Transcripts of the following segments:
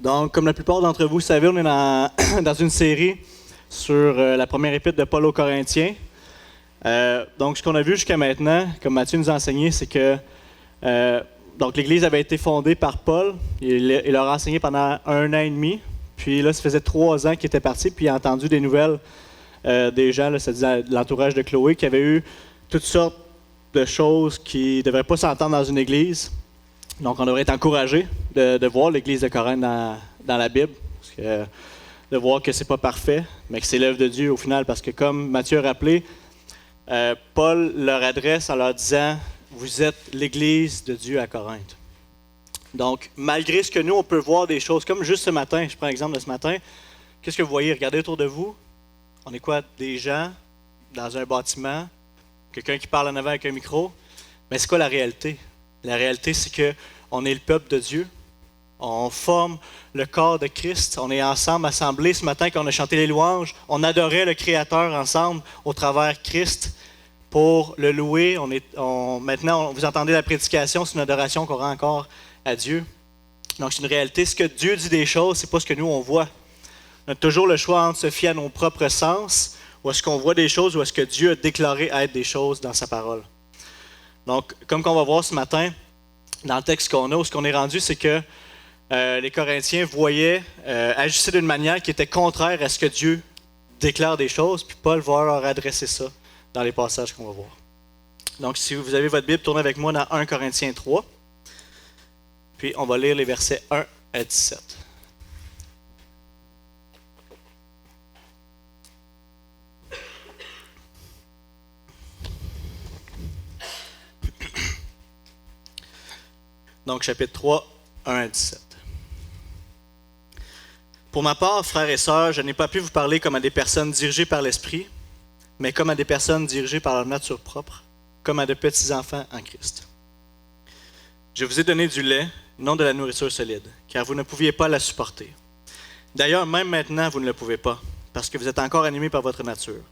Donc, comme la plupart d'entre vous savez, on est dans une série sur la première épître de Paul aux Corinthiens. Donc, ce qu'on a vu jusqu'à maintenant, comme Mathieu nous a enseigné, c'est que donc l'Église avait été fondée par Paul. Il leur a enseigné pendant 1 an et demi. Puis là, ça faisait 3 ans qu'il était parti, puis il a entendu des nouvelles des gens, c'est-à-dire de l'entourage de Chloé, qui avaient eu toutes sortes de choses qui ne devraient pas s'entendre dans une Église. Donc, on devrait être encouragé de voir l'Église de Corinthe dans la Bible, parce que, de voir que c'est pas parfait, mais que c'est l'œuvre de Dieu au final, parce que comme Matthieu a rappelé, Paul leur adresse en leur disant « Vous êtes l'Église de Dieu à Corinthe ». Donc, malgré ce que nous, on peut voir des choses, comme juste ce matin, je prends l'exemple de ce matin, qu'est-ce que vous voyez? Regardez autour de vous. On est quoi? Des gens dans un bâtiment, quelqu'un qui parle en avant avec un micro. Mais c'est quoi la réalité? La réalité, c'est qu'on est le peuple de Dieu. On forme le corps de Christ. On est ensemble, assemblés ce matin quand on a chanté les louanges. On adorait le Créateur ensemble au travers Christ pour le louer. Maintenant, vous entendez la prédication, c'est une adoration qu'on rend encore à Dieu. Donc, c'est une réalité. Ce que Dieu dit des choses, c'est pas ce que nous, on voit. On a toujours le choix entre se fier à nos propres sens, ou est-ce qu'on voit des choses, ou est-ce que Dieu a déclaré être des choses dans sa parole. Donc, comme qu'on va voir ce matin, dans le texte qu'on a, où ce qu'on est rendu, c'est que les Corinthiens voyaient, agissaient d'une manière qui était contraire à ce que Dieu déclare des choses, puis Paul va leur adresser ça dans les passages qu'on va voir. Donc, si vous avez votre Bible, tournez avec moi dans 1 Corinthiens 3, puis on va lire les versets 1 à 17. Donc, chapitre 3, 1 à 17. Pour ma part, frères et sœurs, je n'ai pas pu vous parler comme à des personnes dirigées par l'Esprit, mais comme à des personnes dirigées par leur nature propre, comme à de petits enfants en Christ. Je vous ai donné du lait, non de la nourriture solide, car vous ne pouviez pas la supporter. D'ailleurs, même maintenant, vous ne le pouvez pas, parce que vous êtes encore animés par votre nature.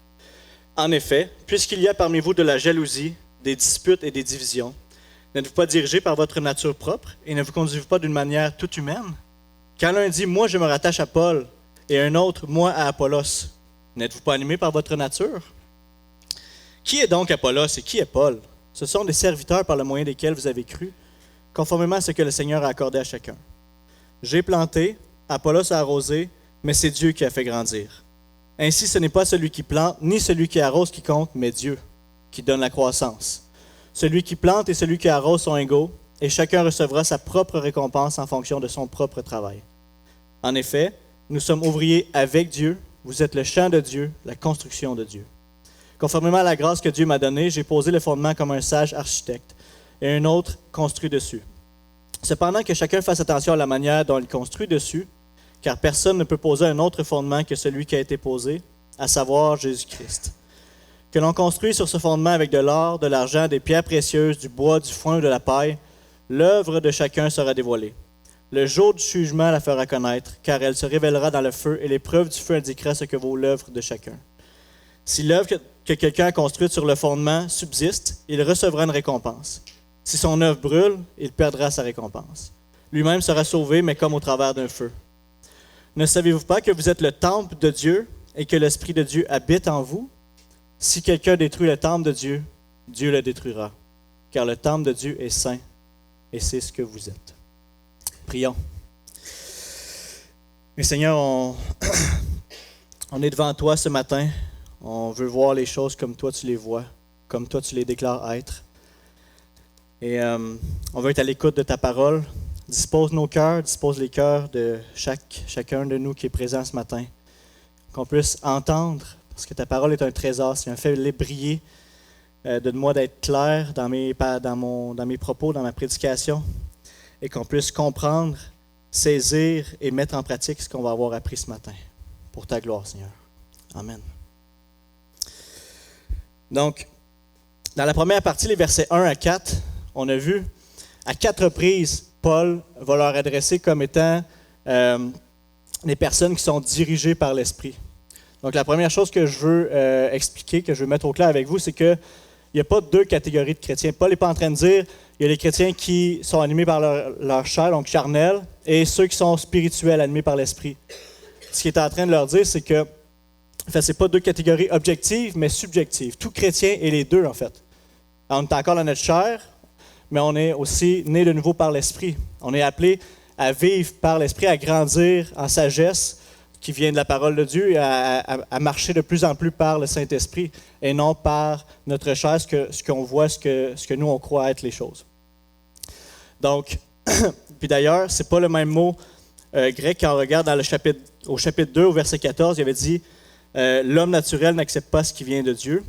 En effet, puisqu'il y a parmi vous de la jalousie, des disputes et des divisions, n'êtes-vous pas dirigés par votre nature propre et ne vous conduisez pas d'une manière toute humaine? Quand l'un dit « Moi, je me rattache à Paul » et un autre « Moi, à Apollos », n'êtes-vous pas animés par votre nature? Qui est donc Apollos et qui est Paul? Ce sont des serviteurs par le moyen desquels vous avez cru, conformément à ce que le Seigneur a accordé à chacun. J'ai planté, Apollos a arrosé, mais c'est Dieu qui a fait grandir. Ainsi, ce n'est pas celui qui plante, ni celui qui arrose qui compte, mais Dieu qui donne la croissance. Celui qui plante et celui qui arrose sont égaux, et chacun recevra sa propre récompense en fonction de son propre travail. En effet, nous sommes ouvriers avec Dieu, vous êtes le champ de Dieu, la construction de Dieu. Conformément à la grâce que Dieu m'a donnée, j'ai posé le fondement comme un sage architecte, et un autre construit dessus. Cependant que chacun fasse attention à la manière dont il construit dessus, car personne ne peut poser un autre fondement que celui qui a été posé, à savoir Jésus-Christ. Que l'on construise sur ce fondement avec de l'or, de l'argent, des pierres précieuses, du bois, du foin ou de la paille, l'œuvre de chacun sera dévoilée. Le jour du jugement la fera connaître, car elle se révélera dans le feu, et l'épreuve du feu indiquera ce que vaut l'œuvre de chacun. Si l'œuvre que quelqu'un a construite sur le fondement subsiste, il recevra une récompense. Si son œuvre brûle, il perdra sa récompense. Lui-même sera sauvé, mais comme au travers d'un feu. Ne savez-vous pas que vous êtes le temple de Dieu et que l'Esprit de Dieu habite en vous? Si quelqu'un détruit le temple de Dieu, Dieu le détruira, car le temple de Dieu est saint, et c'est ce que vous êtes. Prions. Mais Seigneur, on est devant toi ce matin. On veut voir les choses comme toi tu les vois, comme toi tu les déclares être. Et on veut être à l'écoute de ta parole. Dispose nos cœurs, dispose les cœurs de chacun de nous qui est présent ce matin. Qu'on puisse entendre, parce que ta parole est un trésor, c'est un fait briller. Donne-moi d'être clair dans mes propos, dans ma prédication, et qu'on puisse comprendre, saisir et mettre en pratique ce qu'on va avoir appris ce matin. Pour ta gloire, Seigneur. Amen. Donc, dans la première partie, les versets 1 à 4, on a vu à 4 reprises, Paul va leur adresser comme étant des personnes qui sont dirigées par l'Esprit. Donc, la première chose que je veux expliquer, que je veux mettre au clair avec vous, c'est que il n'y a pas deux catégories de chrétiens. Paul n'est pas en train de dire il y a les chrétiens qui sont animés par leur chair, donc charnel, et ceux qui sont spirituels, animés par l'esprit. Ce qu'il est en train de leur dire, c'est que ce n'est pas deux catégories objectives, mais subjectives. Tout chrétien est les deux, en fait. Alors, on est encore dans notre chair, mais on est aussi né de nouveau par l'esprit. On est appelé à vivre par l'esprit, à grandir en sagesse qui vient de la parole de Dieu, et à marcher de plus en plus par le Saint-Esprit et non par notre chair, ce qu'on voit, ce que nous on croit être les choses. Donc, puis d'ailleurs, c'est pas le même mot grec quand on regarde dans au chapitre 2, au verset 14, il avait dit l'homme naturel n'accepte pas ce qui vient de Dieu.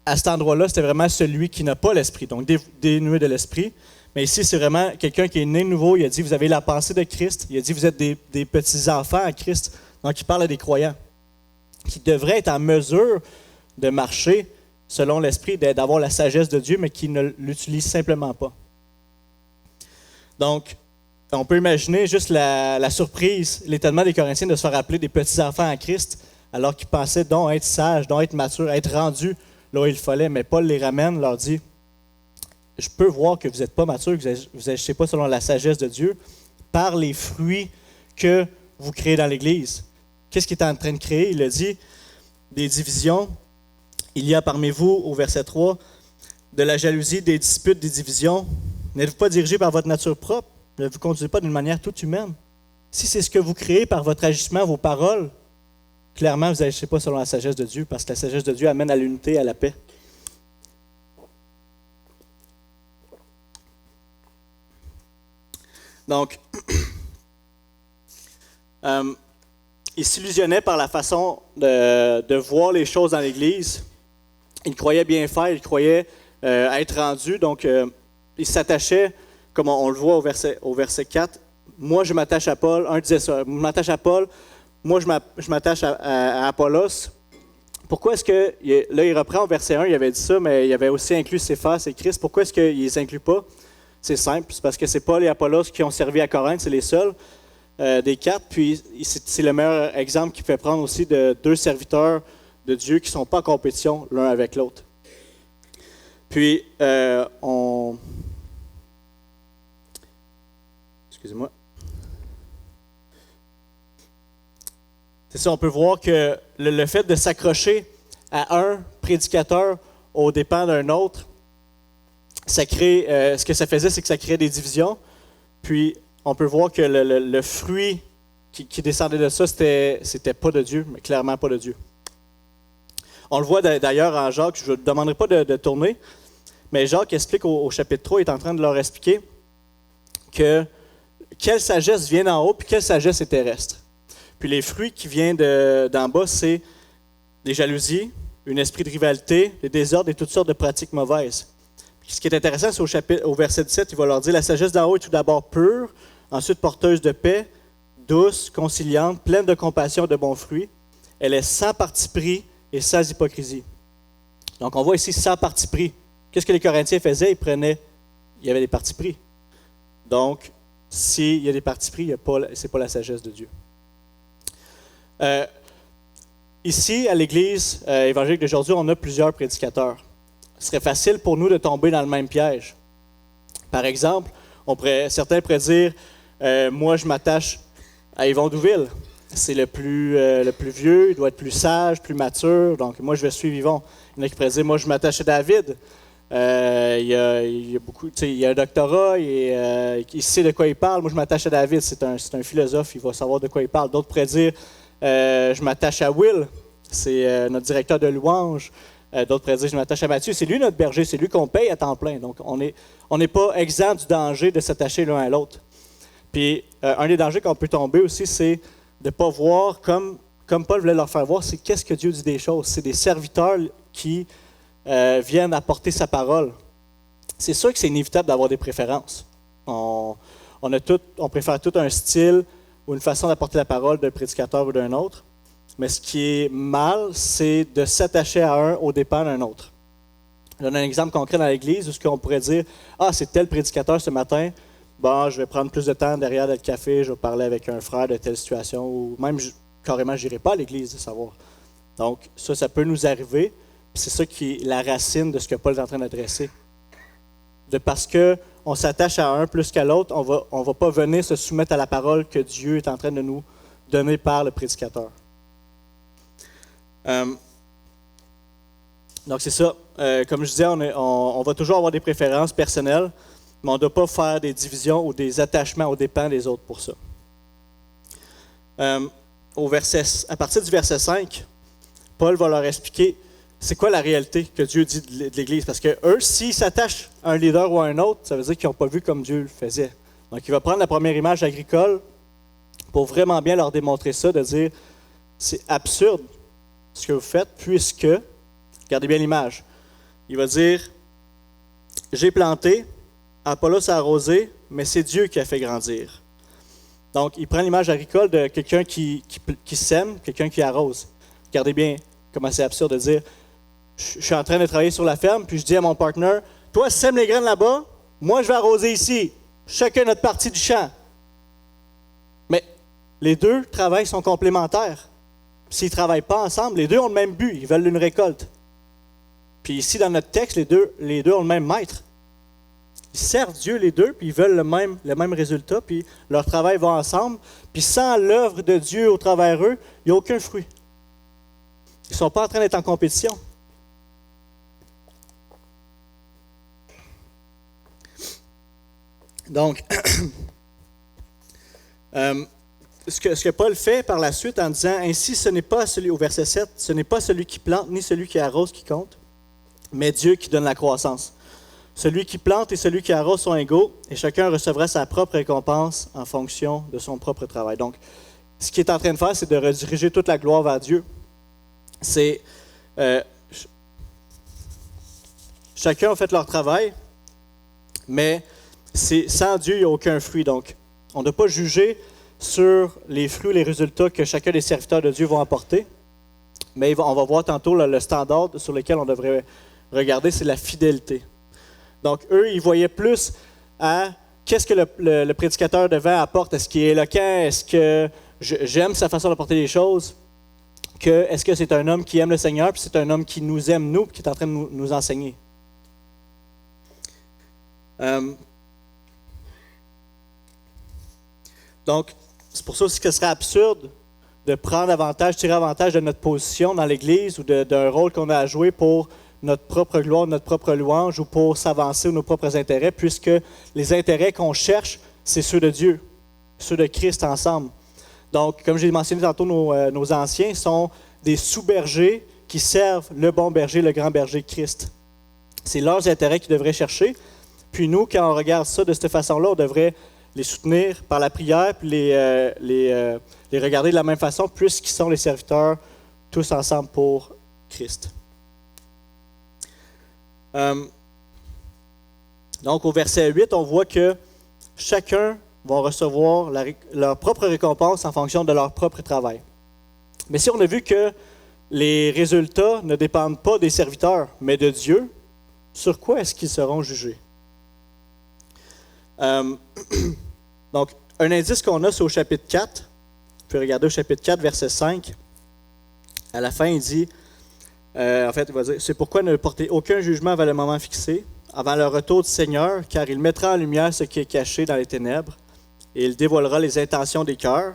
À cet endroit-là, c'était vraiment celui qui n'a pas l'esprit, donc dénué de l'esprit. Mais ici, c'est vraiment quelqu'un qui est né de nouveau. Il a dit, vous avez la pensée de Christ. Il a dit, vous êtes des petits-enfants à Christ. Donc, il parle à des croyants qui devraient être en mesure de marcher selon l'esprit, d'avoir la sagesse de Dieu, mais qui ne l'utilisent simplement pas. Donc, on peut imaginer juste la surprise, l'étonnement des Corinthiens de se faire appeler des petits-enfants à Christ, alors qu'ils pensaient donc être sages, donc être matures, être rendus là où il fallait. Mais Paul les ramène, leur dit, je peux voir que vous n'êtes pas mature, que vous n'agissez pas selon la sagesse de Dieu, par les fruits que vous créez dans l'Église. Qu'est-ce qu'il est en train de créer? Il a dit, des divisions. Il y a parmi vous, au verset 3, de la jalousie, des disputes, des divisions. N'êtes-vous pas dirigés par votre nature propre? Ne vous conduisez pas d'une manière toute humaine. Si c'est ce que vous créez par votre agissement, vos paroles, clairement, vous n'agissez pas selon la sagesse de Dieu, parce que la sagesse de Dieu amène à l'unité, à la paix. Donc, il s'illusionnait par la façon de voir les choses dans l'Église. Il croyait bien faire, il croyait être rendu. Donc, il s'attachait, comme on le voit au verset 4, « Moi, je m'attache à Paul. » Un disait ça, « Je m'attache à Paul. Moi, je m'attache à Apollos. » Pourquoi est-ce que, là, il reprend au verset 1, il avait dit ça, mais il avait aussi inclus Céphas et Christ. Pourquoi est-ce qu'il ne les inclut pas? C'est simple, c'est parce que c'est Paul et Apollos qui ont servi à Corinthe, c'est les seuls des quatre. Puis c'est le meilleur exemple qu'il fait prendre aussi de deux serviteurs de Dieu qui ne sont pas en compétition l'un avec l'autre. Puis excusez-moi. C'est ça, on peut voir que le fait de s'accrocher à un prédicateur aux dépens d'un autre, ça crée, ce que ça faisait, c'est que ça créait des divisions. Puis, on peut voir que le fruit qui descendait de ça, c'était pas de Dieu, mais clairement pas de Dieu. On le voit d'ailleurs en Jacques, je ne vous demanderai pas de tourner, mais Jacques explique au chapitre 3, il est en train de leur expliquer que quelle sagesse vient d'en haut, puis quelle sagesse est terrestre. Puis les fruits qui viennent d'en bas, c'est des jalousies, un esprit de rivalité, des désordres et toutes sortes de pratiques mauvaises. Ce qui est intéressant, c'est au verset 17, il va leur dire « La sagesse d'en haut est tout d'abord pure, ensuite porteuse de paix, douce, conciliante, pleine de compassion et de bons fruits. Elle est sans parti pris et sans hypocrisie. » Donc on voit ici sans parti pris. Qu'est-ce que les Corinthiens faisaient? Il y avait des partis pris. Donc, s'il y a des partis pris, ce n'est pas la sagesse de Dieu. Ici, à l'Église évangélique d'aujourd'hui, on a plusieurs prédicateurs. Ce serait facile pour nous de tomber dans le même piège. Par exemple, certains pourraient dire moi, je m'attache à Yvon Douville. C'est le plus vieux, il doit être plus sage, plus mature, donc moi, je vais suivre Yvon. Il y en a qui pourraient dire moi, je m'attache à David. Il y a un doctorat, il sait de quoi il parle. Moi, je m'attache à David, c'est un philosophe, il va savoir de quoi il parle. D'autres pourraient dire je m'attache à Will, c'est notre directeur de louange. D'autres pourraient dire je m'attache à Matthieu, c'est lui notre berger, c'est lui qu'on paye à temps plein. Donc, on n'est pas exempt du danger de s'attacher l'un à l'autre. Puis, un des dangers qu'on peut tomber aussi, c'est de ne pas voir, comme Paul voulait leur faire voir, c'est qu'est-ce que Dieu dit des choses. C'est des serviteurs qui viennent apporter sa parole. C'est sûr que c'est inévitable d'avoir des préférences. On préfère tout un style ou une façon d'apporter la parole d'un prédicateur ou d'un autre. Mais ce qui est mal, c'est de s'attacher à un aux dépens d'un autre. Je donne un exemple concret dans l'Église où on pourrait dire « Ah, c'est tel prédicateur ce matin, bon, je vais prendre plus de temps derrière le café, je vais parler avec un frère de telle situation, ou même carrément, je n'irai pas à l'Église de savoir. » Donc, ça peut nous arriver, C'est ça qui est la racine de ce que Paul est en train d'adresser. Parce qu'on s'attache à un plus qu'à l'autre, on ne va pas venir se soumettre à la parole que Dieu est en train de nous donner par le prédicateur. Donc c'est ça. Comme je disais, on va toujours avoir des préférences personnelles, mais on ne doit pas faire des divisions ou des attachements aux dépens des autres pour ça. À partir du verset 5, Paul va leur expliquer c'est quoi la réalité que Dieu dit de l'Église. Parce que eux, s'ils s'attachent à un leader ou à un autre, ça veut dire qu'ils n'ont pas vu comme Dieu le faisait. Donc il va prendre la première image agricole pour vraiment bien leur démontrer ça, de dire c'est absurde ce que vous faites, puisque, regardez bien l'image, il va dire j'ai planté, Apollos a arrosé, mais c'est Dieu qui a fait grandir. Donc, il prend l'image agricole de quelqu'un qui sème, quelqu'un qui arrose. Regardez bien comment c'est absurde de dire je suis en train de travailler sur la ferme, puis je dis à mon partner toi, sème les graines là-bas, moi, je vais arroser ici. Chacun notre partie du champ. Mais les deux travails sont complémentaires. S'ils ne travaillent pas ensemble, les deux ont le même but, ils veulent une récolte. Puis ici, dans notre texte, les deux ont le même maître. Ils servent Dieu les deux, puis ils veulent le même résultat, puis leur travail va ensemble. Puis sans l'œuvre de Dieu au travers eux, il n'y a aucun fruit. Ils ne sont pas en train d'être en compétition. Donc, ce que Paul fait par la suite en disant, ainsi ce n'est pas celui, au verset 7, ce n'est pas celui qui plante ni celui qui arrose qui compte, mais Dieu qui donne la croissance. Celui qui plante et celui qui arrose sont égaux, et chacun recevra sa propre récompense en fonction de son propre travail. Donc, ce qu'il est en train de faire, c'est de rediriger toute la gloire vers Dieu. Chacun a fait leur travail, mais sans Dieu, il n'y a aucun fruit. Donc, on ne doit pas juger sur les fruits, les résultats que chacun des serviteurs de Dieu vont apporter, mais on va voir tantôt le standard sur lequel on devrait regarder, c'est la fidélité. Donc, eux, ils voyaient plus à qu'est-ce que le prédicateur devant apporte. Est-ce qu'il est éloquent? Est-ce que j'aime sa façon d'apporter les choses? Est-ce que c'est un homme qui aime le Seigneur, puis c'est un homme qui nous aime, nous, puis qui est en train de nous enseigner? Donc, c'est pour ça aussi que ce serait absurde de tirer avantage de notre position dans l'Église ou d'un rôle qu'on a à jouer pour notre propre gloire, notre propre louange ou pour s'avancer ou nos propres intérêts, puisque les intérêts qu'on cherche, c'est ceux de Dieu, ceux de Christ ensemble. Donc, comme j'ai mentionné tantôt, nos anciens sont des sous-bergers qui servent le bon berger, le grand berger Christ. C'est leurs intérêts qu'ils devraient chercher. Puis nous, quand on regarde ça de cette façon-là, on devrait les soutenir par la prière, puis les regarder de la même façon, puisqu'ils sont les serviteurs tous ensemble pour Christ. Donc, au verset 8, on voit que chacun va recevoir leur propre récompense en fonction de leur propre travail. Mais si on a vu que les résultats ne dépendent pas des serviteurs, mais de Dieu, sur quoi est-ce qu'ils seront jugés? Donc, un indice qu'on a, c'est au chapitre 4. Vous pouvez regarder au chapitre 4, verset 5. À la fin, il dit, il va dire, c'est pourquoi ne portez aucun jugement avant le moment fixé, avant le retour du Seigneur, car il mettra en lumière ce qui est caché dans les ténèbres, et il dévoilera les intentions des cœurs.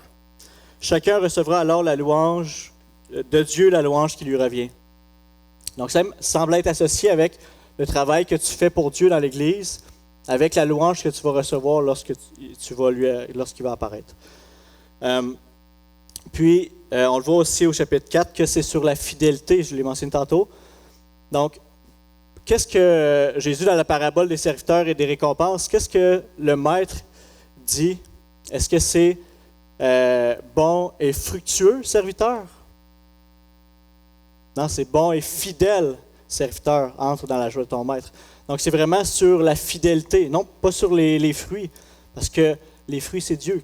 Chacun recevra alors la louange de Dieu, la louange qui lui revient. Donc, ça semble être associé avec le travail que tu fais pour Dieu dans l'Église, avec la louange que tu vas recevoir lorsqu'il va apparaître. Puis, on le voit aussi au chapitre 4 que c'est sur la fidélité, je l'ai mentionné tantôt. Donc, qu'est-ce que Jésus, dans la parabole des serviteurs et des récompenses, qu'est-ce que le maître dit? Est-ce que c'est bon et fructueux serviteur? Non, c'est bon et fidèle serviteur, entre dans la joie de ton maître. Donc, c'est vraiment sur la fidélité, non pas sur les fruits, parce que les fruits, c'est Dieu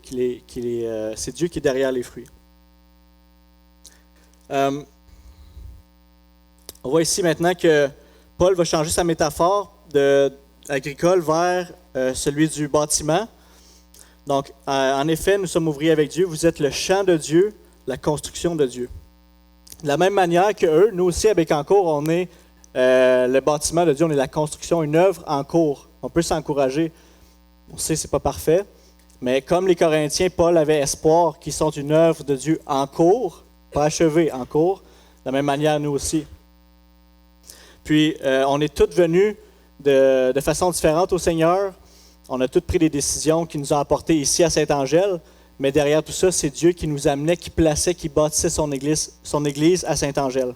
c'est Dieu qui est derrière les fruits. On voit ici maintenant que Paul va changer sa métaphore agricole vers celui du bâtiment. Donc, en effet, nous sommes ouvriers avec Dieu, vous êtes le champ de Dieu, la construction de Dieu. De la même manière que eux, nous aussi à Bécancour, on est le bâtiment de Dieu, on est la construction, une œuvre en cours. On peut s'encourager. On sait que ce n'est pas parfait, mais comme les Corinthiens, Paul avait espoir qu'ils sont une œuvre de Dieu en cours, pas achevée, en cours, de la même manière nous aussi. Puis, on est tous venus de façon différente au Seigneur. On a tous pris des décisions qui nous ont apportés ici à Saint-Angèle, mais derrière tout ça, c'est Dieu qui nous amenait, qui plaçait, qui bâtissait son église à Saint-Angèle.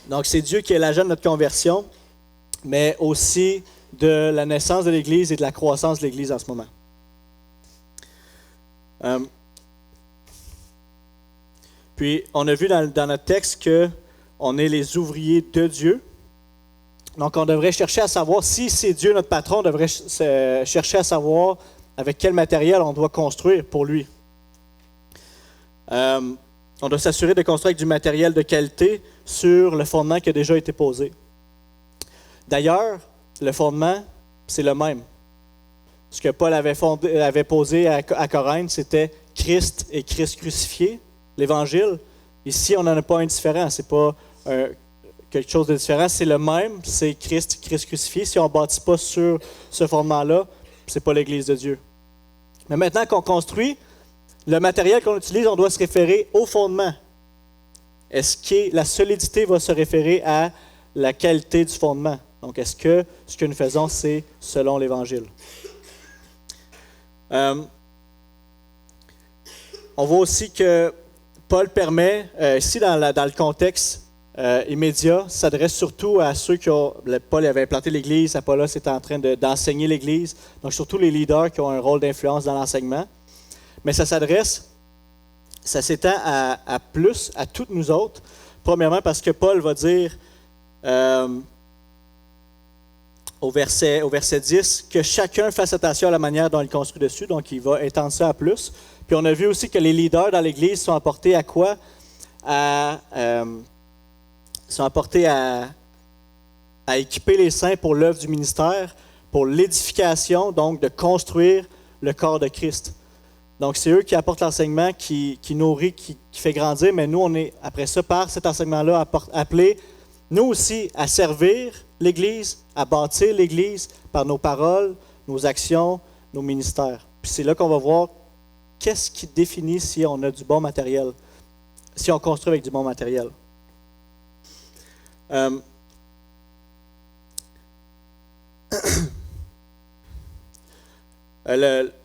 Donc, c'est Dieu qui est l'agent de notre conversion, mais aussi de la naissance de l'Église et de la croissance de l'Église en ce moment. Puis, on a vu dans notre texte qu'on est les ouvriers de Dieu. Donc, on devrait chercher à savoir, si c'est Dieu notre patron, on devrait chercher à savoir avec quel matériel on doit construire pour lui. On doit s'assurer de construire avec du matériel de qualité sur le fondement qui a déjà été posé. D'ailleurs, le fondement, c'est le même. Ce que Paul avait posé à Corinthe, c'était Christ et Christ crucifié, l'Évangile. Ici, on n'en a pas un différent. Ce n'est pas quelque chose de différent. C'est le même, c'est Christ crucifié. Si on ne bâtit pas sur ce fondement-là, ce n'est pas l'Église de Dieu. Mais maintenant qu'on construit, le matériel qu'on utilise, on doit se référer au fondement. Est-ce que la solidité va se référer à la qualité du fondement? Donc, est-ce que ce que nous faisons, c'est selon l'Évangile? On voit aussi que Paul permet, ici dans le contexte immédiat, s'adresse surtout à ceux qui ont... Paul avait implanté l'Église, Apollos était en train d'enseigner l'Église, donc surtout les leaders qui ont un rôle d'influence dans l'enseignement. Mais ça s'étend à plus, à toutes nous autres. Premièrement, parce que Paul va dire au verset 10 que chacun fasse attention à la manière dont il construit dessus, donc il va étendre ça à plus. Puis on a vu aussi que les leaders dans l'Église sont apportés à quoi? Sont apportés à équiper les saints pour l'œuvre du ministère, pour l'édification, donc de construire le corps de Christ. Donc, c'est eux qui apportent l'enseignement, qui nourrit, qui fait grandir, mais nous, on est, après ça, par cet enseignement-là, appelés, nous aussi, à servir l'Église, à bâtir l'Église par nos paroles, nos actions, nos ministères. Puis c'est là qu'on va voir qu'est-ce qui définit si on a du bon matériel, si on construit avec du bon matériel.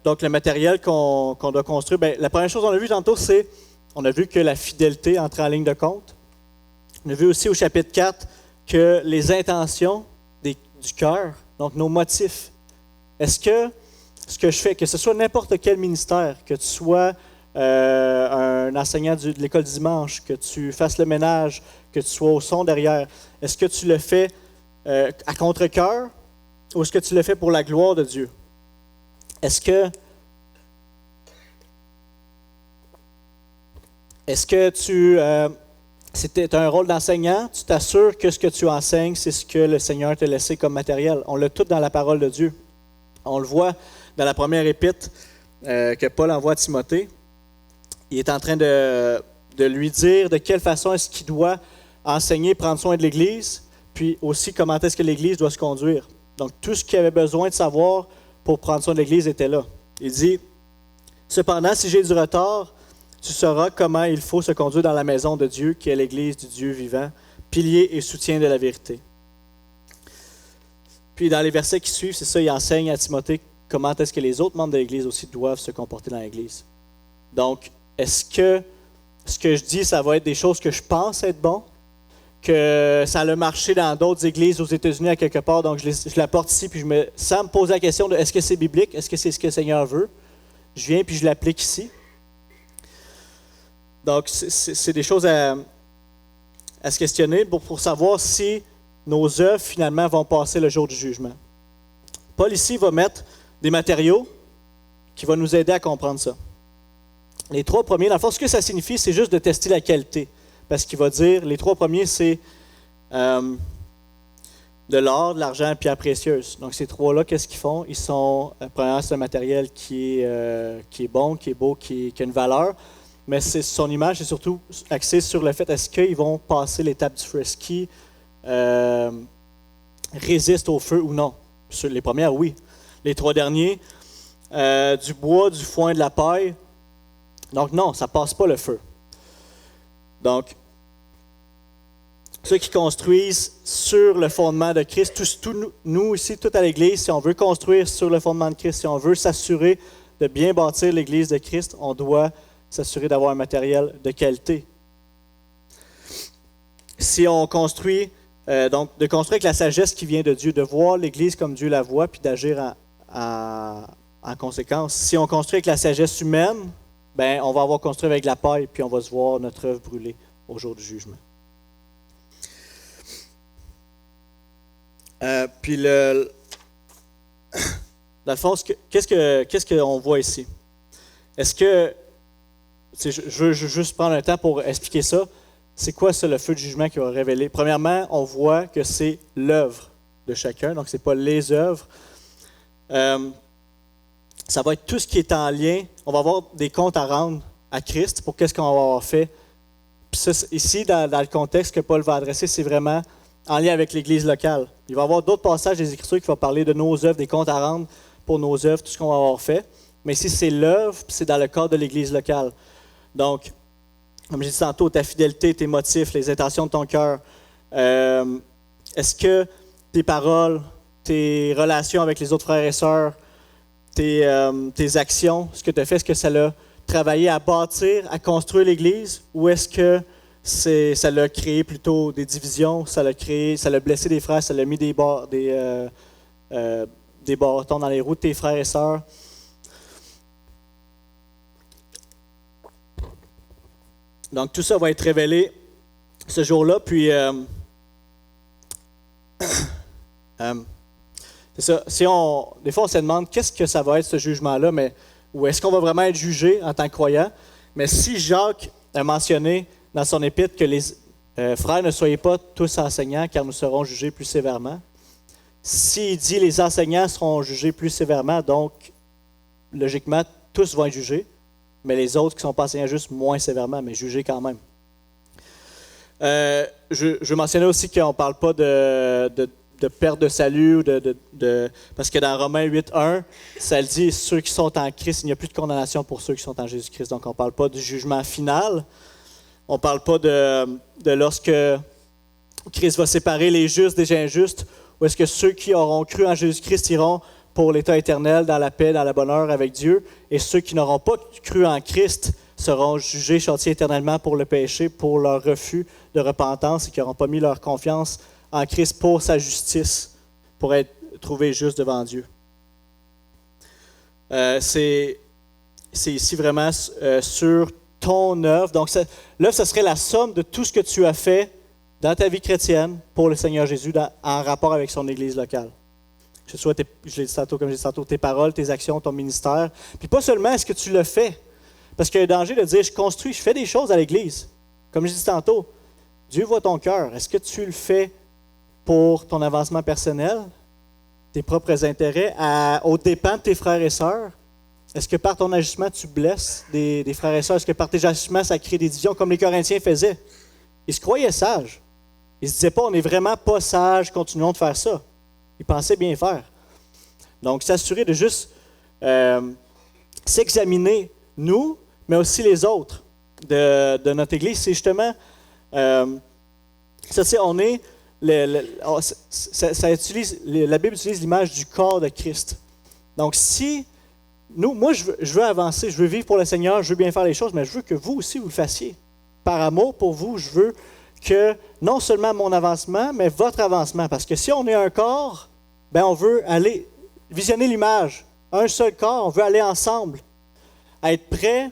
Donc, le matériel qu'on doit construire, bien, la première chose qu'on a vu tantôt, c'est on a vu que la fidélité entre en ligne de compte. On a vu aussi au chapitre 4 que les intentions du cœur, donc nos motifs. Est-ce que ce que je fais, que ce soit n'importe quel ministère, que tu sois un enseignant de l'école du dimanche, que tu fasses le ménage, que tu sois au son derrière, est-ce que tu le fais à contre-cœur ou est-ce que tu le fais pour la gloire de Dieu? Est-ce que tu as un rôle d'enseignant, tu t'assures que ce que tu enseignes, c'est ce que le Seigneur t'a laissé comme matériel. On l'a tout dans la parole de Dieu. On le voit dans la première épître que Paul envoie à Timothée. Il est en train de lui dire de quelle façon est-ce qu'il doit enseigner, prendre soin de l'Église, puis aussi comment est-ce que l'Église doit se conduire. Donc tout ce qu'il avait besoin de savoir pour prendre soin de l'Église était là. Il dit, « Cependant, si j'ai du retard, tu sauras comment il faut se conduire dans la maison de Dieu, qui est l'Église du Dieu vivant, pilier et soutien de la vérité. » Puis dans les versets qui suivent, c'est ça, il enseigne à Timothée comment est-ce que les autres membres de l'Église aussi doivent se comporter dans l'Église. Donc, est-ce que ce que je dis, ça va être des choses que je pense être bon, que ça a marché dans d'autres églises aux États-Unis à quelque part, donc je l'apporte ici, puis sans me poser la question de est-ce que c'est biblique, est-ce que c'est ce que le Seigneur veut, je viens puis je l'applique ici. Donc, c'est des choses à se questionner pour savoir si nos œuvres, finalement, vont passer le jour du jugement. Paul, ici, va mettre des matériaux qui vont nous aider à comprendre ça. Les trois premiers, dans le fond, ce que ça signifie, c'est juste de tester la qualité. Parce qu'il va dire, les trois premiers, c'est de de l'or, de l'argent, pierre précieuse. Donc ces trois-là, qu'est-ce qu'ils font? Ils sont, premièrement, c'est un matériel qui est bon, qui est beau, qui a une valeur, mais son image est surtout axée sur le fait est-ce qu'ils vont passer l'étape du feu, est-ce qu'ils résistent au feu ou non. Sur les premières, oui. Les trois derniers, du bois, du foin, de la paille. Donc non, ça ne passe pas le feu. Donc, ceux qui construisent sur le fondement de Christ, nous ici, tout à l'Église, si on veut construire sur le fondement de Christ, si on veut s'assurer de bien bâtir l'Église de Christ, on doit s'assurer d'avoir un matériel de qualité. Si on construit, donc de construire avec la sagesse qui vient de Dieu, de voir l'Église comme Dieu la voit, puis d'agir en conséquence. Si on construit avec la sagesse humaine, ben, on va avoir construit avec la paille, puis on va se voir notre œuvre brûler au jour du jugement. Puis dans le fond, qu'est-ce qu'on voit ici? Est-ce que, je veux juste prendre un temps pour expliquer ça. C'est quoi ça, le feu de jugement qui va révéler? Premièrement, on voit que c'est l'œuvre de chacun, donc ce n'est pas les œuvres. Ça va être tout ce qui est en lien. On va avoir des comptes à rendre à Christ pour qu'est-ce qu'on va avoir fait. Puis ça, ici, dans le contexte que Paul va adresser, c'est vraiment en lien avec l'Église locale. Il va y avoir d'autres passages des Écritures qui vont parler de nos œuvres, des comptes à rendre pour nos œuvres, tout ce qu'on va avoir fait. Mais ici, c'est l'œuvre, puis c'est dans le cadre de l'Église locale. Donc, comme j'ai dit tantôt, ta fidélité, tes motifs, les intentions de ton cœur. Est-ce que tes paroles, tes relations avec les autres frères et sœurs, tes actions, ce que tu as fait, est-ce que ça l'a travaillé à bâtir, à construire l'Église, ou est-ce que ça l'a créé plutôt des divisions, ça l'a blessé des frères, ça l'a mis des bâtons dans les roues de tes frères et sœurs? Donc tout ça va être révélé ce jour-là, puis c'est ça. Des fois on se demande qu'est-ce que ça va être ce jugement-là, mais ou est-ce qu'on va vraiment être jugé en tant que croyant? Mais si Jacques a mentionné dans son épître que les frères ne soyez pas tous enseignants, car nous serons jugés plus sévèrement. S'il dit les enseignants seront jugés plus sévèrement, donc logiquement tous vont être jugés, mais les autres qui ne sont pas enseignants juste moins sévèrement, mais jugés quand même. Je mentionnais aussi qu'on ne parle pas de perte de salut, parce que dans Romains 8.1, ça le dit, ceux qui sont en Christ, il n'y a plus de condamnation pour ceux qui sont en Jésus-Christ. Donc on ne parle pas du jugement final. On ne parle pas de lorsque Christ va séparer les justes des injustes, ou est-ce que ceux qui auront cru en Jésus-Christ iront pour l'état éternel, dans la paix, dans le bonheur avec Dieu, et ceux qui n'auront pas cru en Christ seront jugés, châtiés éternellement pour le péché, pour leur refus de repentance, et qui n'auront pas mis leur confiance en Christ pour sa justice, pour être trouvés justes devant Dieu. C'est ici vraiment sur ton œuvre. Donc l'œuvre, ce serait la somme de tout ce que tu as fait dans ta vie chrétienne pour le Seigneur Jésus en rapport avec son Église locale. Que ce soit, je l'ai dit tantôt, comme j'ai dit tantôt, tes paroles, tes actions, ton ministère. Puis pas seulement est-ce que tu le fais, parce qu'il y a un danger de dire, je fais des choses à l'Église. Comme je dis tantôt, Dieu voit ton cœur. Est-ce que tu le fais pour ton avancement personnel, tes propres intérêts, aux dépens de tes frères et sœurs? Est-ce que par ton agissement, tu blesses des frères et sœurs? Est-ce que par tes agissements, ça crée des divisions comme les Corinthiens faisaient? Ils se croyaient sages. Ils ne se disaient pas, on n'est vraiment pas sages, continuons de faire ça. Ils pensaient bien faire. Donc, s'assurer de juste s'examiner, nous, mais aussi les autres de notre Église, c'est justement, ça c'est, on est, la Bible utilise l'image du corps de Christ. Donc, si moi, je veux avancer, je veux vivre pour le Seigneur, je veux bien faire les choses, mais je veux que vous aussi, vous le fassiez. Par amour pour vous, je veux que non seulement mon avancement, mais votre avancement. Parce que si on est un corps, ben on veut aller visionner l'image. Un seul corps, on veut aller ensemble. Être prêt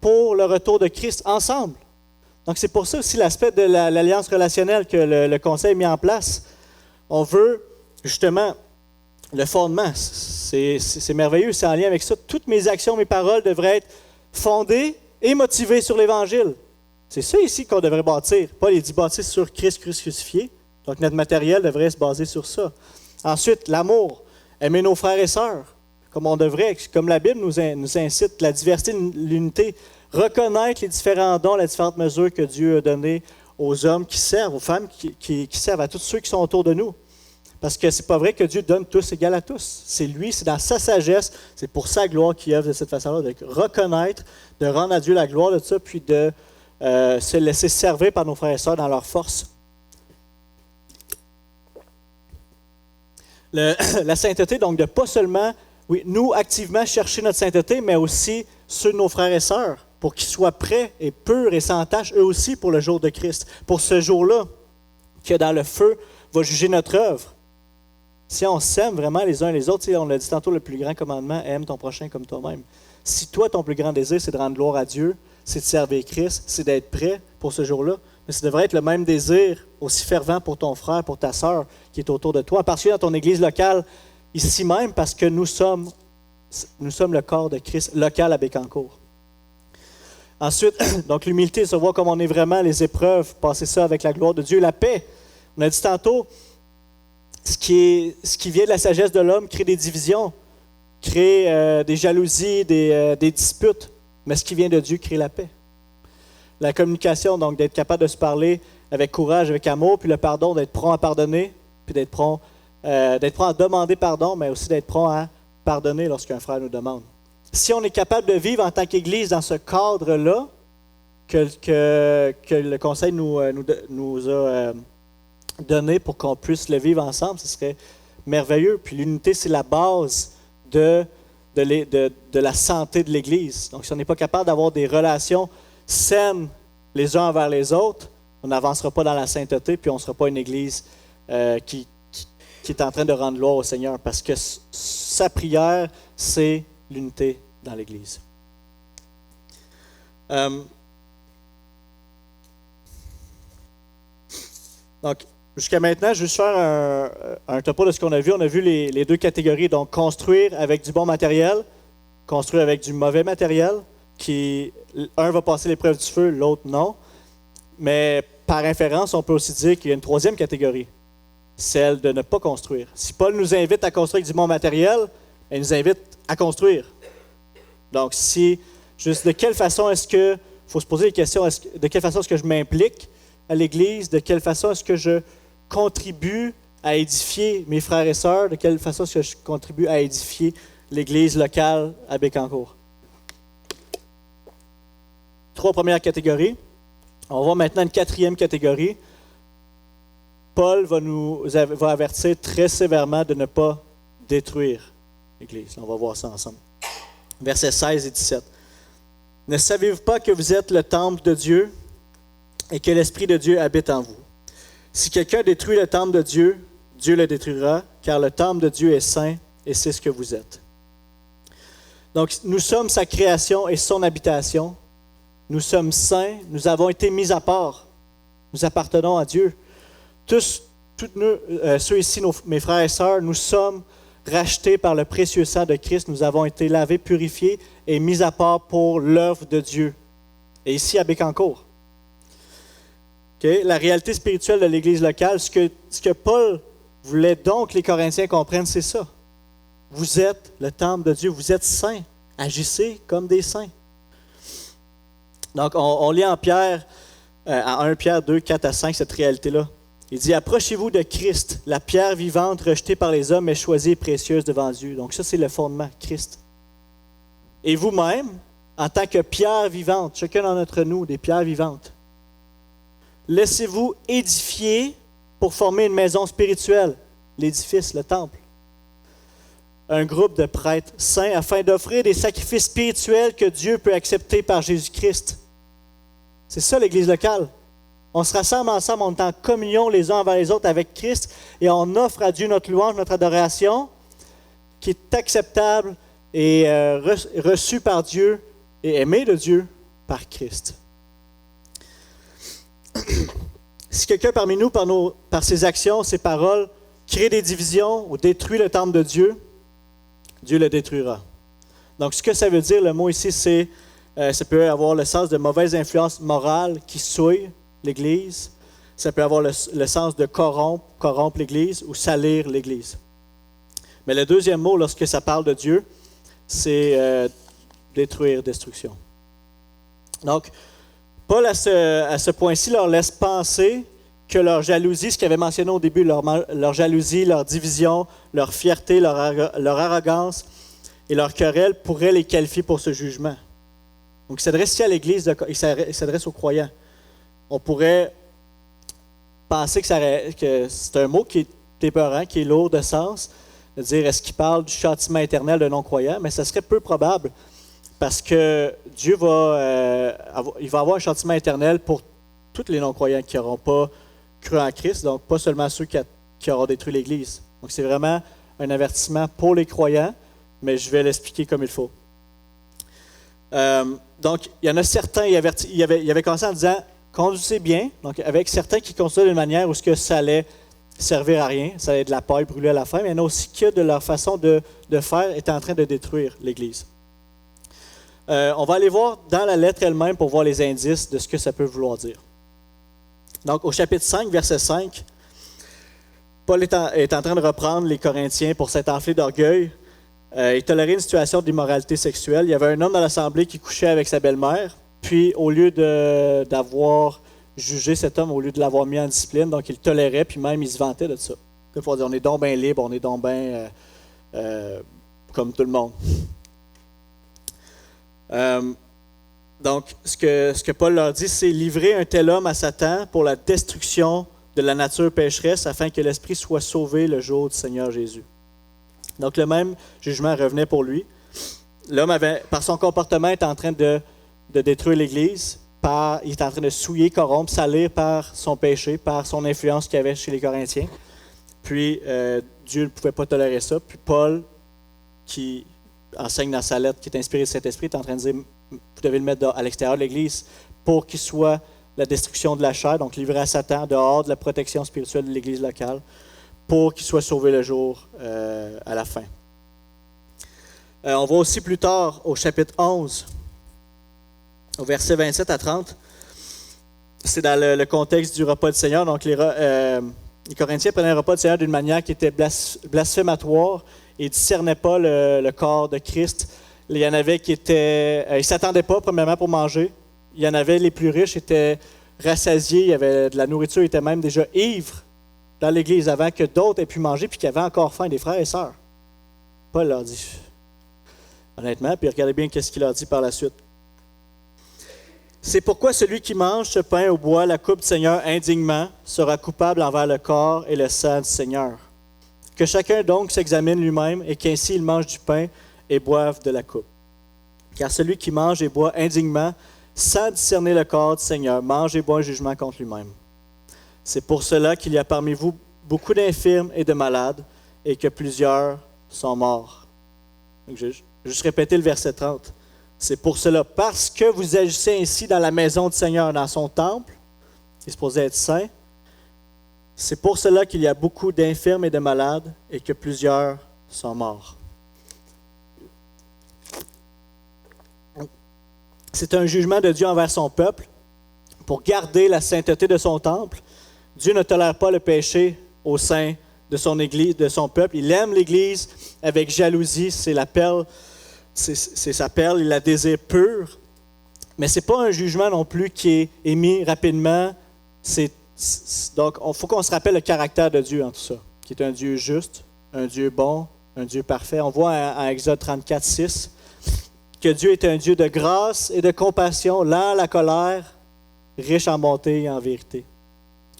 pour le retour de Christ ensemble. Donc c'est pour ça aussi l'aspect de l'alliance relationnelle que le Conseil a mis en place. On veut justement le fondement. C'est merveilleux, c'est en lien avec ça. Toutes mes actions, mes paroles devraient être fondées et motivées sur l'Évangile. C'est ça ici qu'on devrait bâtir. Paul il dit bâtir sur Christ crucifié. Donc notre matériel devrait se baser sur ça. Ensuite, l'amour. Aimer nos frères et sœurs, comme on devrait, comme la Bible nous incite, la diversité, l'unité. Reconnaître les différents dons, les différentes mesures que Dieu a données aux hommes qui servent, aux femmes qui servent, à tous ceux qui sont autour de nous. Parce que c'est pas vrai que Dieu donne tous égal à tous. C'est lui, c'est dans sa sagesse, c'est pour sa gloire qu'il œuvre de cette façon-là, de reconnaître, de rendre à Dieu la gloire de ça, puis de se laisser servir par nos frères et sœurs dans leur force. La sainteté, donc de pas seulement, oui, nous activement chercher notre sainteté, mais aussi ceux de nos frères et sœurs, pour qu'ils soient prêts et purs et sans tache, eux aussi, pour le jour de Christ. Pour ce jour-là, que dans le feu va juger notre œuvre. Si on s'aime vraiment les uns les autres, on l'a dit tantôt, le plus grand commandement, aime ton prochain comme toi-même. Si toi, ton plus grand désir, c'est de rendre gloire à Dieu, c'est de servir Christ, c'est d'être prêt pour ce jour-là, mais ça devrait être le même désir, aussi fervent pour ton frère, pour ta sœur qui est autour de toi, en particulier dans ton église locale, ici même, parce que nous sommes le corps de Christ local à Bécancour. Ensuite, donc l'humilité, se voir comme on est vraiment, les épreuves, passer ça avec la gloire de Dieu, la paix. On a dit tantôt, ce qui vient de la sagesse de l'homme crée des divisions, crée des jalousies, des disputes, mais ce qui vient de Dieu crée la paix. La communication, donc d'être capable de se parler avec courage, avec amour, puis le pardon, d'être prompt à pardonner, puis d'être prompt à demander pardon, mais aussi d'être prompt à pardonner lorsqu'un frère nous demande. Si on est capable de vivre en tant qu'Église dans ce cadre-là, que le Conseil nous a donné pour qu'on puisse le vivre ensemble, ce serait merveilleux. Puis l'unité, c'est la base de la santé de l'Église. Donc si on n'est pas capable d'avoir des relations saines les uns envers les autres, on n'avancera pas dans la sainteté, puis on ne sera pas une Église qui est en train de rendre gloire au Seigneur, parce que sa prière, c'est l'unité dans l'Église. Donc, jusqu'à maintenant, je vais juste faire un topo de ce qu'on a vu. On a vu les deux catégories, donc construire avec du bon matériel, construire avec du mauvais matériel, un va passer l'épreuve du feu, l'autre non. Mais par inférence, on peut aussi dire qu'il y a une troisième catégorie, celle de ne pas construire. Si Paul nous invite à construire avec du bon matériel, il nous invite à construire. Donc, de quelle façon est-ce que, il faut se poser les questions, de quelle façon est-ce que je m'implique à l'Église, de quelle façon est-ce que je contribue à édifier mes frères et sœurs, de quelle façon est-ce que je contribue à édifier l'Église locale à Bécancour. 3 premières catégories. On va voir maintenant une 4e catégorie. Paul va avertir très sévèrement de ne pas détruire l'Église. On va voir ça ensemble. Versets 16 et 17. « Ne savez-vous pas que vous êtes le temple de Dieu et que l'Esprit de Dieu habite en vous? Si quelqu'un détruit le temple de Dieu, Dieu le détruira, car le temple de Dieu est saint et c'est ce que vous êtes. » Donc, nous sommes sa création et son habitation. Nous sommes saints, nous avons été mis à part. Nous appartenons à Dieu. Tous nous, ceux ici, mes frères et sœurs, nous sommes rachetés par le précieux sang de Christ. Nous avons été lavés, purifiés et mis à part pour l'œuvre de Dieu. Et ici, à Bécancour. Okay? La réalité spirituelle de l'Église locale, ce que Paul voulait donc que les Corinthiens comprennent, c'est ça. Vous êtes le temple de Dieu, vous êtes saints. Agissez comme des saints. Donc, on lit en Pierre, à 1 Pierre 2, 4 à 5, cette réalité-là. Il dit « Approchez-vous de Christ, la pierre vivante rejetée par les hommes, mais choisie et précieuse devant Dieu. » Donc ça, c'est le fondement, Christ. Et vous-même, en tant que pierre vivante, chacun d'entre nous, des pierres vivantes, laissez-vous édifier pour former une maison spirituelle, l'édifice, le temple. Un groupe de prêtres saints afin d'offrir des sacrifices spirituels que Dieu peut accepter par Jésus-Christ. C'est ça l'Église locale. On se rassemble ensemble, on est en communion les uns envers les autres avec Christ et on offre à Dieu notre louange, notre adoration qui est acceptable et reçue par Dieu et aimée de Dieu par Christ. Si quelqu'un parmi nous, par ses actions, ses paroles, crée des divisions ou détruit le temple de Dieu, Dieu le détruira. Donc, ce que ça veut dire, le mot ici, ça peut avoir le sens de mauvaise influence morale qui souille l'Église. ça peut avoir le sens de corrompre l'Église ou salir l'Église. Mais le deuxième mot, lorsque ça parle de Dieu, c'est détruire, destruction. Donc, Paul, à ce point-ci, leur laisse penser que leur jalousie, ce qu'il avait mentionné au début, leur jalousie, leur division, leur fierté, leur arrogance et leur querelle pourraient les qualifier pour ce jugement. Donc, il s'adresse ici à l'Église, il s'adresse aux croyants. On pourrait penser que c'est un mot qui est épeurant, qui est lourd de sens, de dire est-ce qu'il parle du châtiment éternel de non-croyants, mais ça serait peu probable parce que Dieu va avoir un châtiment éternel pour tous les non-croyants qui n'auront pas cru en Christ, donc pas seulement ceux qui auront détruit l'Église. Donc c'est vraiment un avertissement pour les croyants, mais je vais l'expliquer comme il faut. Donc il y en a certains, il avait commencé en disant conduisez bien, donc avec certains qui conduisaient d'une manière où ce que ça allait servir à rien, ça allait être de la paille brûlée à la fin, mais il y en a aussi qui, de leur façon de faire, étaient en train de détruire l'Église. On va aller voir dans la lettre elle-même pour voir les indices de ce que ça peut vouloir dire. Donc, au chapitre 5, verset 5, Paul est en train de reprendre les Corinthiens pour s'être enflé d'orgueil. Il tolérait une situation d'immoralité sexuelle. Il y avait un homme dans l'assemblée qui couchait avec sa belle-mère, puis au lieu d'avoir jugé cet homme, au lieu de l'avoir mis en discipline, donc il le tolérait, puis même il se vantait de ça. Il faut dire, on est donc bien libre, on est donc bien comme tout le monde. Donc, ce que Paul leur dit, c'est livrer un tel homme à Satan pour la destruction de la nature pécheresse afin que l'esprit soit sauvé le jour du Seigneur Jésus. Donc, le même jugement revenait pour lui. L'homme par son comportement, est en train de détruire l'Église. Il est en train de souiller, corrompre, salir par son péché, par son influence qu'il y avait chez les Corinthiens. Puis, Dieu ne pouvait pas tolérer ça. Puis, Paul, qui enseigne dans sa lettre, qui est inspiré de cet esprit, est en train de dire vous devez le mettre à l'extérieur de l'Église pour qu'il soit la destruction de la chair, donc livré à Satan, dehors de la protection spirituelle de l'Église locale, pour qu'il soit sauvé le jour à la fin. On voit aussi plus tard, au chapitre 11, au verset 27 à 30, c'est dans le contexte du repas du Seigneur. Donc, les Corinthiens prenaient le repas du Seigneur d'une manière qui était blasphématoire et ne discernaient pas le corps de Christ. Il y en avait qui étaient... ils ne s'attendaient pas, premièrement, pour manger. Il y en avait, les plus riches étaient rassasiés, il y avait de la nourriture, ils étaient même déjà ivres dans l'Église avant que d'autres aient pu manger puis qu'ils avaient encore faim, des frères et sœurs. Paul leur dit, honnêtement, puis regardez bien ce qu'il leur dit par la suite. C'est pourquoi celui qui mange ce pain ou boit la coupe du Seigneur indignement sera coupable envers le corps et le sang du Seigneur. Que chacun donc s'examine lui-même et qu'ainsi il mange du pain et boive de la coupe. Car celui qui mange et boit indignement, sans discerner le corps du Seigneur, mange et boit un jugement contre lui-même. C'est pour cela qu'il y a parmi vous beaucoup d'infirmes et de malades, et que plusieurs sont morts. Donc, je vais juste répéter le verset 30. C'est pour cela, parce que vous agissez ainsi dans la maison du Seigneur, dans son temple, qui est supposé être saint, c'est pour cela qu'il y a beaucoup d'infirmes et de malades, et que plusieurs sont morts. C'est un jugement de Dieu envers son peuple pour garder la sainteté de son temple. Dieu ne tolère pas le péché au sein de son Église, de son peuple. Il aime l'Église avec jalousie. C'est la perle, c'est sa perle. Il la désire pure. Mais ce n'est pas un jugement non plus qui est émis rapidement. Donc, il faut qu'on se rappelle le caractère de Dieu en tout ça, qui est un Dieu juste, un Dieu bon, un Dieu parfait. On voit en Exode 34, 6, que Dieu est un Dieu de grâce et de compassion, lent à la colère, riche en bonté et en vérité.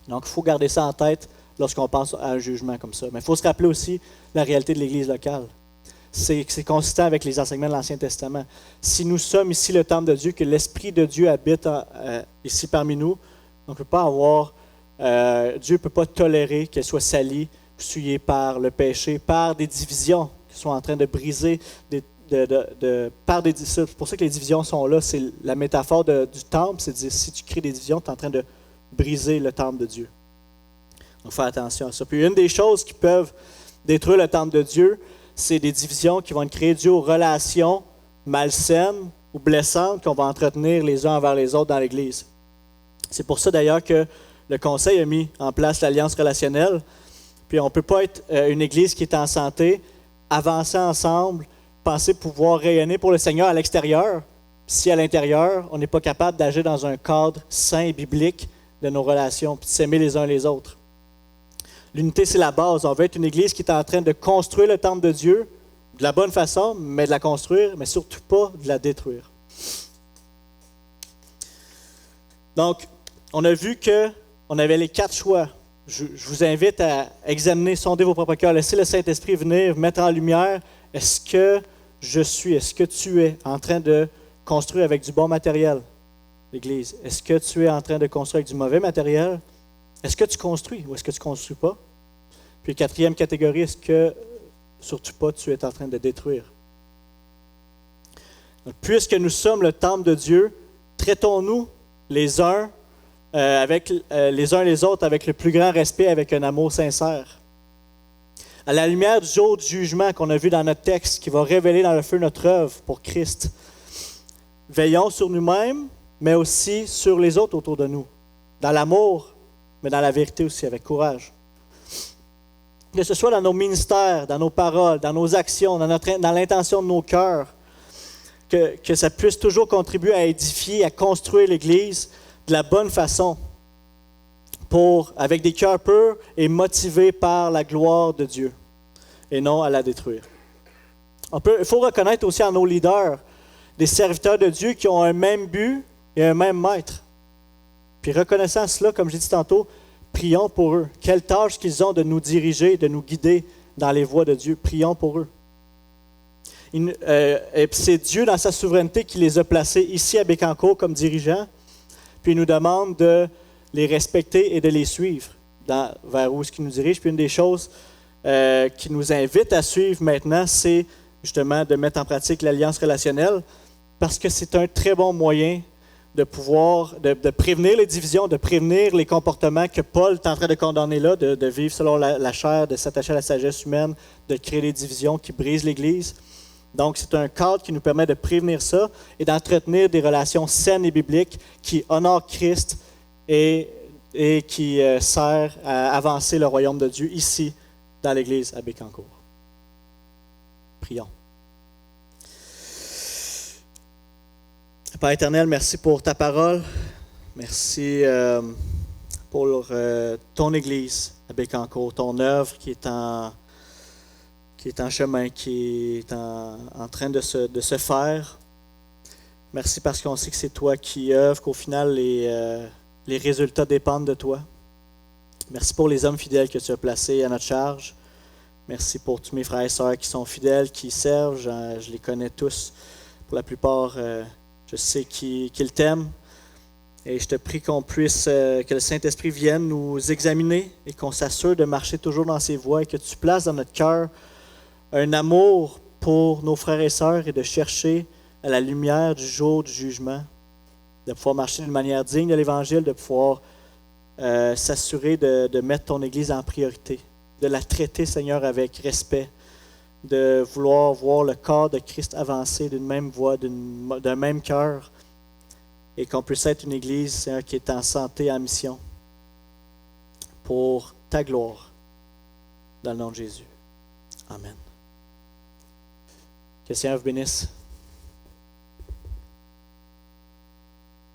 Donc, il faut garder ça en tête lorsqu'on pense à un jugement comme ça. Mais il faut se rappeler aussi la réalité de l'Église locale. C'est consistant avec les enseignements de l'Ancien Testament. Si nous sommes ici le temple de Dieu, que l'Esprit de Dieu habite ici parmi nous, on ne peut pas avoir... Dieu ne peut pas tolérer qu'elle soit salie, souillée par le péché, par des divisions qui sont en train de briser c'est pour ça que les divisions sont là. C'est la métaphore du temple, c'est de dire si tu crées des divisions, tu es en train de briser le temple de Dieu. Donc, faire attention à ça. Puis, une des choses qui peuvent détruire le temple de Dieu, c'est des divisions qui vont être créées dues aux relations malsaines ou blessantes qu'on va entretenir les uns envers les autres dans l'Église. C'est pour ça d'ailleurs que le conseil a mis en place l'alliance relationnelle. Puis on ne peut pas être une Église qui est en santé, avancer ensemble, penser pouvoir rayonner pour le Seigneur à l'extérieur, si à l'intérieur, on n'est pas capable d'agir dans un cadre sain et biblique de nos relations, puis de s'aimer les uns les autres. L'unité, c'est la base. On veut être une Église qui est en train de construire le temple de Dieu de la bonne façon, mais de la construire, mais surtout pas de la détruire. Donc, on a vu qu'on avait les 4 choix. Je vous invite à examiner, sonder vos propres cœurs, laisser le Saint-Esprit venir, mettre en lumière, est-ce que tu es en train de construire avec du bon matériel, l'Église? Est-ce que tu es en train de construire avec du mauvais matériel? Est-ce que tu construis ou est-ce que tu ne construis pas? Puis, 4e catégorie, est-ce que, surtout pas, tu es en train de détruire? Donc, puisque nous sommes le temple de Dieu, traitons-nous les uns les uns les autres avec le plus grand respect, avec un amour sincère. À la lumière du jour du jugement qu'on a vu dans notre texte, qui va révéler dans le feu notre œuvre pour Christ, veillons sur nous-mêmes, mais aussi sur les autres autour de nous, dans l'amour, mais dans la vérité aussi, avec courage. Que ce soit dans nos ministères, dans nos paroles, dans nos actions, dans l'intention de nos cœurs, que ça puisse toujours contribuer à édifier, à construire l'Église de la bonne façon, avec des cœurs purs et motivés par la gloire de Dieu, et non à la détruire. Il faut reconnaître aussi en nos leaders des serviteurs de Dieu qui ont un même but et un même maître. Puis reconnaissant cela, comme j'ai dit tantôt, prions pour eux. Quelle tâche qu'ils ont de nous diriger, de nous guider dans les voies de Dieu. Prions pour eux. Et c'est Dieu, dans sa souveraineté, qui les a placés ici à Bécancour comme dirigeants. Puis il nous demande de les respecter et de les suivre vers où est-ce qu'ils nous dirigent. Puis une des choses qui nous invite à suivre maintenant, c'est justement de mettre en pratique l'alliance relationnelle, parce que c'est un très bon moyen de pouvoir, de prévenir les divisions, de prévenir les comportements que Paul est en train de condamner là, de vivre selon la chair, de s'attacher à la sagesse humaine, de créer des divisions qui brisent l'Église. Donc, c'est un cadre qui nous permet de prévenir ça et d'entretenir des relations saines et bibliques qui honorent Christ et qui servent à avancer le royaume de Dieu ici, dans l'Église à Bécancour. Prions. Père éternel, merci pour ta parole. Merci pour ton Église à Bécancour, ton œuvre qui est en chemin, qui est en train de se faire. Merci parce qu'on sait que c'est toi qui œuvres, qu'au final, les résultats dépendent de toi. Merci pour les hommes fidèles que tu as placés à notre charge. Merci pour tous mes frères et sœurs qui sont fidèles, qui servent. Je les connais tous. Pour la plupart, je sais qu'ils t'aiment. Et je te prie qu'on puisse, que le Saint-Esprit vienne nous examiner et qu'on s'assure de marcher toujours dans ses voies et que tu places dans notre cœur un amour pour nos frères et sœurs et de chercher à la lumière du jour du jugement, de pouvoir marcher d'une manière digne de l'Évangile, de pouvoir s'assurer de mettre ton Église en priorité, de la traiter, Seigneur, avec respect, de vouloir voir le corps de Christ avancer d'une même voie, d'un même cœur, et qu'on puisse être une Église, Seigneur, qui est en santé, en mission, pour ta gloire, dans le nom de Jésus. Amen. Que le Seigneur vous bénisse.